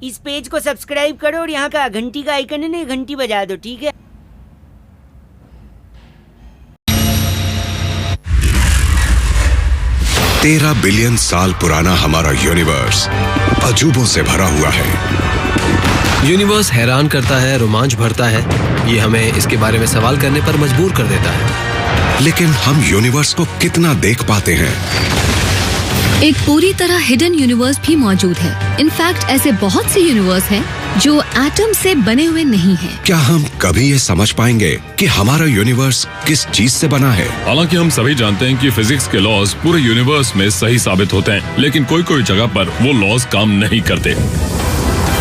इस पेज को सब्सक्राइब करो और यहाँ का घंटी का आइकन है ना, घंटी बजा दो, ठीक है? तेरह बिलियन साल पुराना हमारा यूनिवर्स अजूबों से भरा हुआ है। यूनिवर्स हैरान करता है, रोमांच भरता है। ये हमें इसके बारे में सवाल करने पर मजबूर कर देता है। लेकिन हम यूनिवर्स को कितना देख पाते हैं? एक पूरी तरह हिडन यूनिवर्स भी मौजूद है। इनफैक्ट ऐसे बहुत से यूनिवर्स हैं जो एटम से बने हुए नहीं हैं। क्या हम कभी ये समझ पाएंगे कि हमारा यूनिवर्स किस चीज से बना है? हालांकि हम सभी जानते हैं कि फिजिक्स के लॉज पूरे यूनिवर्स में सही साबित होते हैं, लेकिन कोई कोई जगह पर वो लॉज काम नहीं करते।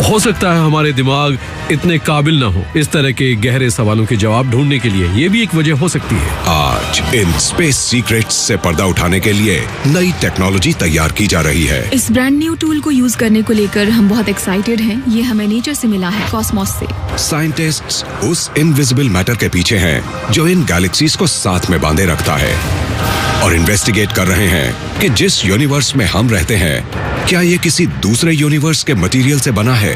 हो सकता है हमारे दिमाग इतने काबिल न हो इस तरह के गहरे सवालों के जवाब ढूंढने के लिए। ये भी एक वजह हो सकती है। आज इन स्पेस सीक्रेट्स से पर्दा उठाने के लिए नई टेक्नोलॉजी तैयार की जा रही है। इस ब्रांड न्यू टूल को यूज करने को लेकर हम बहुत एक्साइटेड हैं। ये हमें नेचर से मिला है, कॉस्मोस से। साइंटिस्ट्स उस इनविजिबल मैटर के पीछे हैं जो इन गैलेक्सीज को साथ में बांधे रखता है और इन्वेस्टिगेट कर रहे हैं कि जिस यूनिवर्स में हम रहते हैं क्या ये किसी दूसरे यूनिवर्स के मटेरियल से बना है।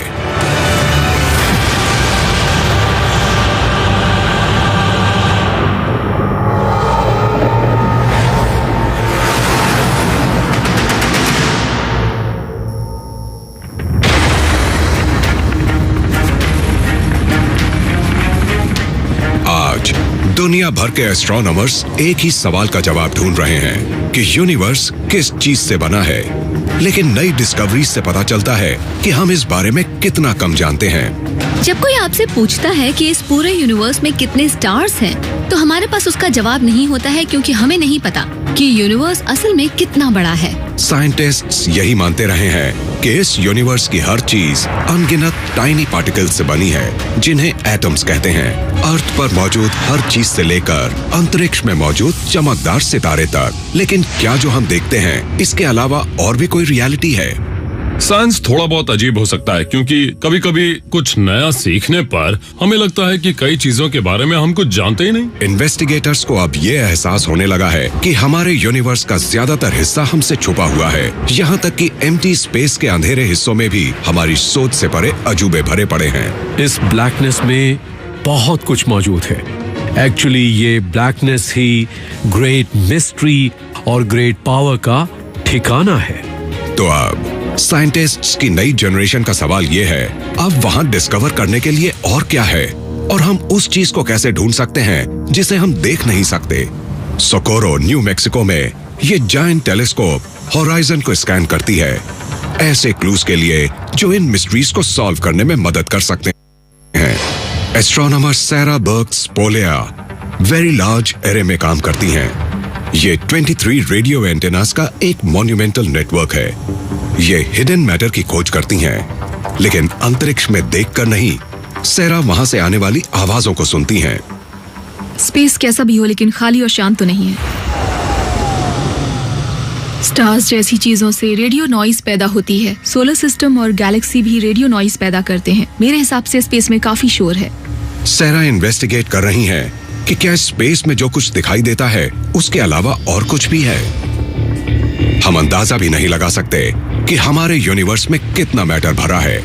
आज दुनिया भर के एस्ट्रोनॉमर्स एक ही सवाल का जवाब ढूंढ रहे हैं कि यूनिवर्स किस चीज से बना है। लेकिन नई डिस्कवरीज से पता चलता है कि हम इस बारे में कितना कम जानते हैं। जब कोई आपसे पूछता है कि इस पूरे यूनिवर्स में कितने स्टार्स हैं, तो हमारे पास उसका जवाब नहीं होता है, क्योंकि हमें नहीं पता कि यूनिवर्स असल में कितना बड़ा है। साइंटिस्ट्स यही मानते रहे हैं कि इस यूनिवर्स की हर चीज अनगिनत टाइनी पार्टिकल्स से बनी है, जिन्हें एटम्स कहते हैं। अर्थ पर मौजूद हर चीज से लेकर अंतरिक्ष में मौजूद चमकदार सितारे तक। लेकिन क्या जो हम देखते हैं इसके अलावा और भी कोई रियलिटी है? साइंस थोड़ा बहुत अजीब हो सकता है, क्योंकि कभी कभी कुछ नया सीखने पर हमें लगता है कि कई चीजों के बारे में हम कुछ जानते ही नहीं। इन्वेस्टिगेटर्स को अब ये एहसास होने लगा है कि हमारे यूनिवर्स का ज्यादातर हिस्सा हमसे छुपा हुआ है। यहाँ तक कि एम्प्टी स्पेस के अंधेरे हिस्सों में भी हमारी सोच से परे अजूबे भरे पड़े हैं। इस ब्लैकनेस में बहुत कुछ मौजूद है। एक्चुअली ये ब्लैकनेस ही ग्रेट मिस्ट्री और ग्रेट पावर का ठिकाना है। तो अब साइंटिस्ट्स की नई जनरेशन का सवाल ये है, अब वहाँ डिस्कवर करने के लिए और क्या है, और हम उस चीज को कैसे ढूंढ सकते हैं जिसे हम देख नहीं सकते। सोकोरो, न्यू मैक्सिको में ये जायंट टेलीस्कोप होराइजन को स्कैन करती है, ऐसे क्लूज के लिए जो इन मिस्ट्रीज को सॉल्व करने में मदद कर सकते हैं। Astronomer सैरा Berks पोलेया very large array में काम करती हैं। ये 23 रेडियो एंटेनास का एक मॉन्यूमेंटल नेटवर्क है। ये हिडन मैटर की खोज करती हैं, लेकिन अंतरिक्ष में देखकर नहीं, सैरा वहां से आने वाली आवाजों को सुनती हैं। स्पेस कैसा भी हो, लेकिन खाली और शांत तो नहीं है। स्टार्स जैसी चीजों से रेडियो नॉइज पैदा होती है। सोलर सिस्टम और गैलेक्सी भी रेडियो नॉइज पैदा करते हैं। मेरे हिसाब से स्पेस में काफी शोर है। सैरा इन्वेस्टिगेट कर रही हैं कि क्या स्पेस में जो कुछ दिखाई देता है उसके अलावा और कुछ भी है। हम अंदाजा भी नहीं लगा सकते कि हमारे यूनिवर्स में कितना मैटर भरा है।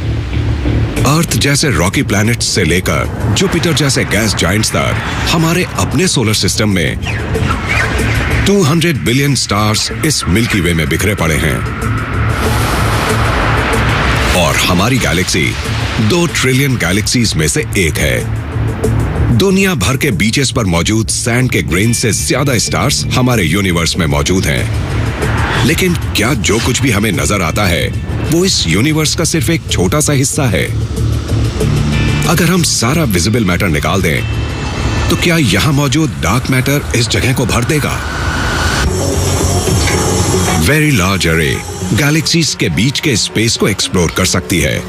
अर्थ जैसे रॉकी प्लैनेट्स से लेकर जुपिटर जैसे गैस जायंट्स तक हमारे अपने सोलर सिस्टम में 200 बिलियन स्टार्स इस मिल्की वे में बिखरे पड़े हैं और हमारी गैलेक्सी 2 ट्रिलियन गैलेक्सीज में से एक है। दुनिया भर के बीचेस पर मौजूद सैंड के ग्रेन से ज्यादा स्टार्स हमारे यूनिवर्स में मौजूद हैं। लेकिन क्या जो कुछ भी हमें नजर आता है वो इस यूनिवर्स का सिर्फ एक छोटा सा हिस्सा है? अगर हम सारा विजिबल मैटर निकाल दें तो क्या यहां मौजूद डार्क मैटर इस जगह को भर देगा? वेरी लार्ज एरे गैलेक्सीज के बीच के स्पेस को एक्सप्लोर कर सकती है।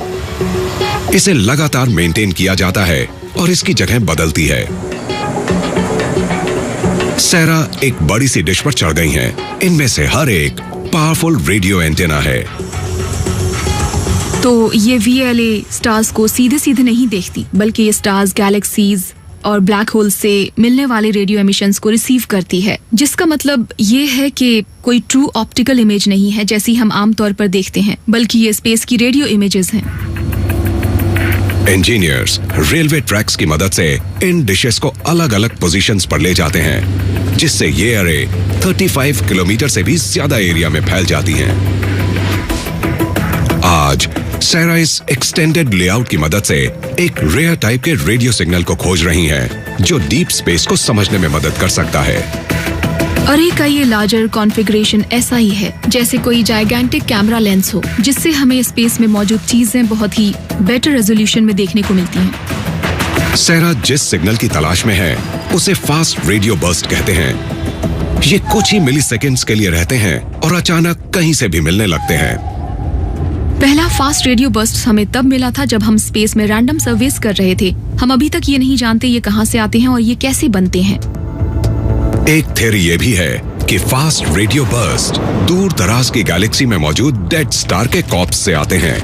इसे लगातार मेंटेन किया जाता है और इसकी जगह बदलती है। सैरा एक बड़ी सी डिश पर चढ़ गई हैं। इनमें से हर एक पावरफुल रेडियो एंटेना है। तो ये VLA स्टार्स को सीधे सीधे नहीं देखती, बल्कि ये स्टार्स गैलेक्सीज और ब्लैक होल से मिलने वाले रेडियो एमिशंस को रिसीव करती है, जिसका मतलब ये है कि कोई ट्रू ऑप्टिकल इमेज नहीं है जैसी हम आमतौर पर देखते हैं, बल्कि ये स्पेस की रेडियो इमेजेस हैं। इंजीनियर्स रेलवे ट्रैक्स की मदद से इन डिशेस को अलग अलग पोजीशंस पर ले जाते हैं, जिससे ये अरे 35 किलोमीटर से भी ज्यादा एरिया में फैल जाती हैं। आज सेरा इस एक्सटेंडेड लेआउट की मदद से एक रेयर टाइप के रेडियो सिग्नल को खोज रही हैं, जो डीप स्पेस को समझने में मदद कर सकता है। अरे का ये लार्जर कॉन्फ़िगरेशन ऐसा ही है जैसे कोई जाइगेंटिक कैमरा लेंस हो, जिससे हमें स्पेस में मौजूद चीजें बहुत ही बेटर रेजोल्यूशन में देखने को मिलती हैं। सेरा जिस सिग्नल की तलाश में है उसे फास्ट रेडियो बर्स्ट कहते हैं। ये कुछ ही मिलीसेकंड्स के लिए रहते हैं और अचानक कहीं से भी मिलने लगते हैं। पहला फास्ट रेडियो बर्स्ट हमें तब मिला था जब हम स्पेस में रैंडम सर्वेस कर रहे थे। हम अभी तक ये नहीं जानते ये कहां से आते हैं और ये कैसे बनते हैं। एक थ्योरी ये भी है कि फास्ट रेडियो बर्स्ट दूर दराज की गैलेक्सी में मौजूद डेड स्टार के कॉर्प्स से आते हैं,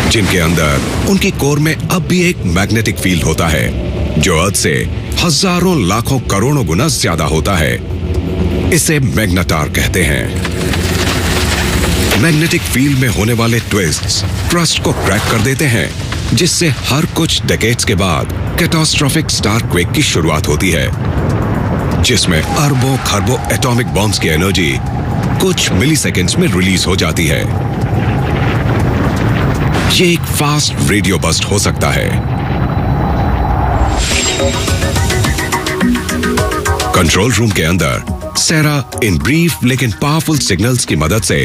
जिनके अंदर उनकी कोर में अब भी एक मैग्नेटिक फील्ड होता है जो अर्थ से हजारों लाखों करोड़ों गुना ज्यादा होता है। इसे मैग्नेटार कहते हैं। मैग्नेटिक फील्ड में होने वाले ट्विस्ट्स ट्रस्ट को क्रैक कर देते हैं, जिससे हर कुछ डेकेड्स के बाद कैटास्ट्रोफिक स्टार क्वेक की शुरुआत होती है, जिसमें अरबों खरबों एटॉमिक बॉम्ब्स की एनर्जी कुछ मिलीसेकंड्स में रिलीज हो जाती है। ये एक फास्ट रेडियो बर्स्ट हो सकता है। कंट्रोल रूम के अंदर सेरा इन ब्रीफ लेकिन पावरफुल सिग्नल्स की मदद से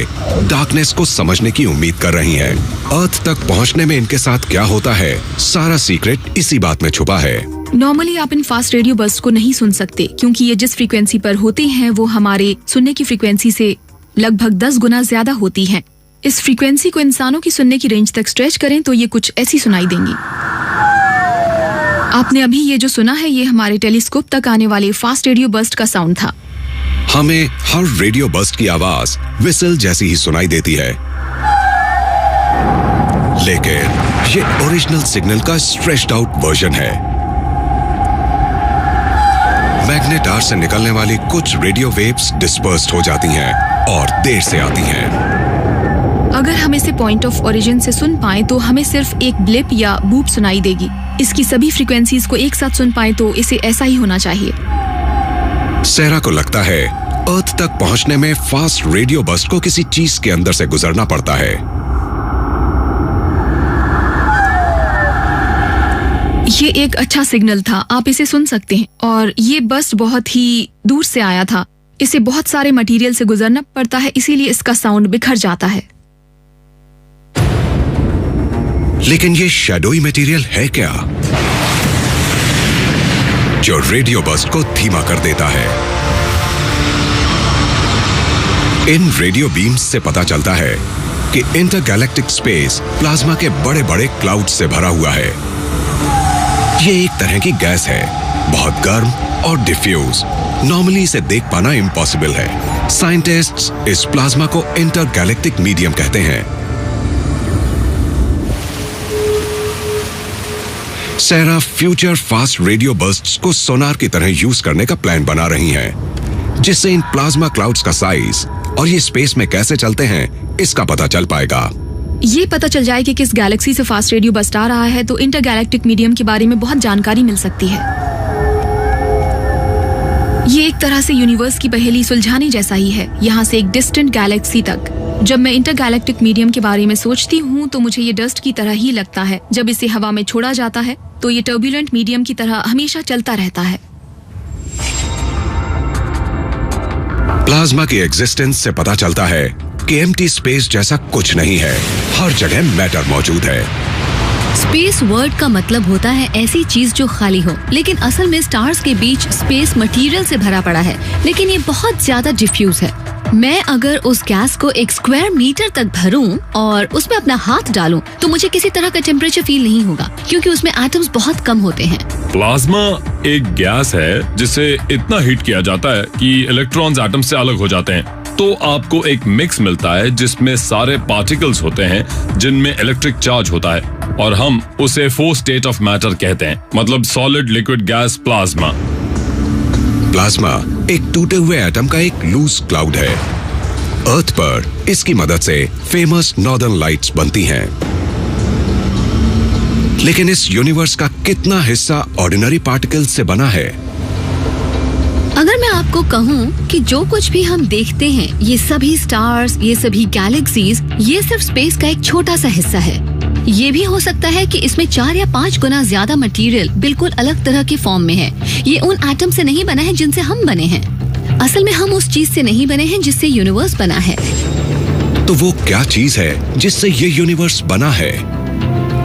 डार्कनेस को समझने की उम्मीद कर रही हैं। अर्थ तक पहुंचने में इनके साथ क्या होता है, सारा सीक्रेट इसी बात में छुपा है। नॉर्मली आप इन फास्ट रेडियो बर्स्ट को नहीं सुन सकते, क्योंकि ये जिस फ्रीक्वेंसी पर होते हैं वो हमारे सुनने की फ्रीक्वेंसी से लगभग 10 गुना ज्यादा होती हैं। इस फ्रीक्वेंसी को इंसानों की सुनने की रेंज तक स्ट्रेच करें तो ये कुछ ऐसी सुनाई देंगी। आपने अभी ये जो सुना है ये हमारे टेलीस्कोप तक आने वाले फास्ट रेडियो बर्स्ट का साउंड था। हमें हर रेडियो बर्स्ट की आवाज विसल जैसी ही सुनाई देती है, लेकिन ये ओरिजिनल सिग्नल का स्ट्रेच्ड आउट वर्जन है। मैग्नेटार से निकलने वाली कुछ रेडियो वेव्स डिस्पर्स्ड हो जाती हैं और देर से आती हैं। अगर हम इसे पॉइंट ऑफ ओरिजिन से सुन पाए तो हमें सिर्फ एक ब्लिप या बूप सुनाई देगी। इसकी सभी फ्रीक्वेंसीज को एक साथ सुन पाए तो इसे ऐसा ही होना चाहिए। सेरा को लगता है अर्थ तक पहुंचने में फास्ट रेडियो बर्स्ट को किसी चीज के अंदर से गुजरना पड़ता है। ये एक अच्छा सिग्नल था, आप इसे सुन सकते हैं, और ये बर्स्ट बहुत ही दूर से आया था। इसे बहुत सारे मटेरियल से गुजरना पड़ता है, इसीलिए इसका साउंड बिखर जाता है। लेकिन ये शैडोई मटेरियल है क्या जो रेडियो बर्स्ट को धीमा कर देता है? इन रेडियो बीम्स से पता चलता है कि इंटरगैलेक्टिक स्पेस प्लाज्मा के बड़े बड़े क्लाउड से भरा हुआ है। ये एक तरह की गैस है, बहुत गर्म और डिफ्यूज। नॉर्मली इसे देख पाना इम्पॉसिबल है। साइंटिस्ट्स इस प्लाज्मा को इंटरगैलेक्टिक मीडियम कहते हैं। सेरा फ्यूचर फास्ट रेडियो बर्स्ट्स को सोनार की तरह यूज करने का प्लान बना रही हैं, जिससे इन प्लाज्मा क्लाउड्स का साइज और ये स्पेस में कैसे चलते हैं इसका पता चल पाएगा। ये पता चल जाए कि किस गैलेक्सी से फास्ट रेडियो बर्स्ट आ रहा है तो इंटरगैलेक्टिक मीडियम के बारे में बहुत जानकारी मिल सकती है। ये एक तरह से यूनिवर्स की पहेली सुलझाने जैसा ही है, यहाँ से एक डिस्टेंट गैलेक्सी तक। जब मैं इंटरगैलेक्टिक मीडियम के बारे में सोचती हूँ तो मुझे ये डस्ट की तरह ही लगता है। जब इसे हवा में छोड़ा जाता है तो ये टर्बुलेंट मीडियम की तरह हमेशा चलता रहता है। प्लाज्मा की एग्जिस्टेंस से पता चलता है कि एम्प्टी स्पेस जैसा कुछ नहीं है, हर जगह मैटर मौजूद है। स्पेस वर्ड का मतलब होता है ऐसी चीज जो खाली हो, लेकिन असल में स्टार्स के बीच स्पेस मटेरियल से भरा पड़ा है, लेकिन ये बहुत ज्यादा डिफ्यूज है। मैं अगर उस गैस को 1 स्क्वायर मीटर तक भरूं और उसमें अपना हाथ डालूं तो मुझे किसी तरह का टेम्परेचर फील नहीं होगा, क्योंकि उसमें एटम्स बहुत कम होते हैं। प्लाज्मा एक गैस है जिसे इतना हीट किया जाता है कि इलेक्ट्रॉन्स एटम से अलग हो जाते हैं, तो आपको एक मिक्स मिलता है जिसमें सारे पार्टिकल्स होते हैं जिनमें इलेक्ट्रिक चार्ज होता है, और हम उसे 4 स्टेट ऑफ मैटर कहते हैं, मतलब solid, liquid, gas, plasma. Plasma एक टूटे हुए एटम का एक लूज क्लाउड है। अर्थ पर इसकी मदद से फेमस नॉर्दर्न लाइट्स बनती हैं। लेकिन इस यूनिवर्स का कितना हिस्सा ऑर्डिनरी पार्टिकल्स से बना है? अगर मैं आपको कहूँ कि जो कुछ भी हम देखते हैं, ये सभी स्टार्स, ये सभी गैलेक्सीज, ये सिर्फ स्पेस का एक छोटा सा हिस्सा है। ये भी हो सकता है कि इसमें 4 या 5 गुना ज्यादा मटेरियल बिल्कुल अलग तरह के फॉर्म में है। ये उन एटम से नहीं बना है जिनसे हम बने हैं। असल में हम उस चीज से नहीं बने हैं जिससे यूनिवर्स बना है। तो वो क्या चीज है जिससे ये यूनिवर्स बना है?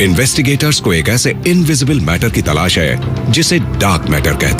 इन्वेस्टिगेटर्स को एक ऐसे इनविजिबल मैटर की तलाश है जिसे डार्क मैटर कहते हैं।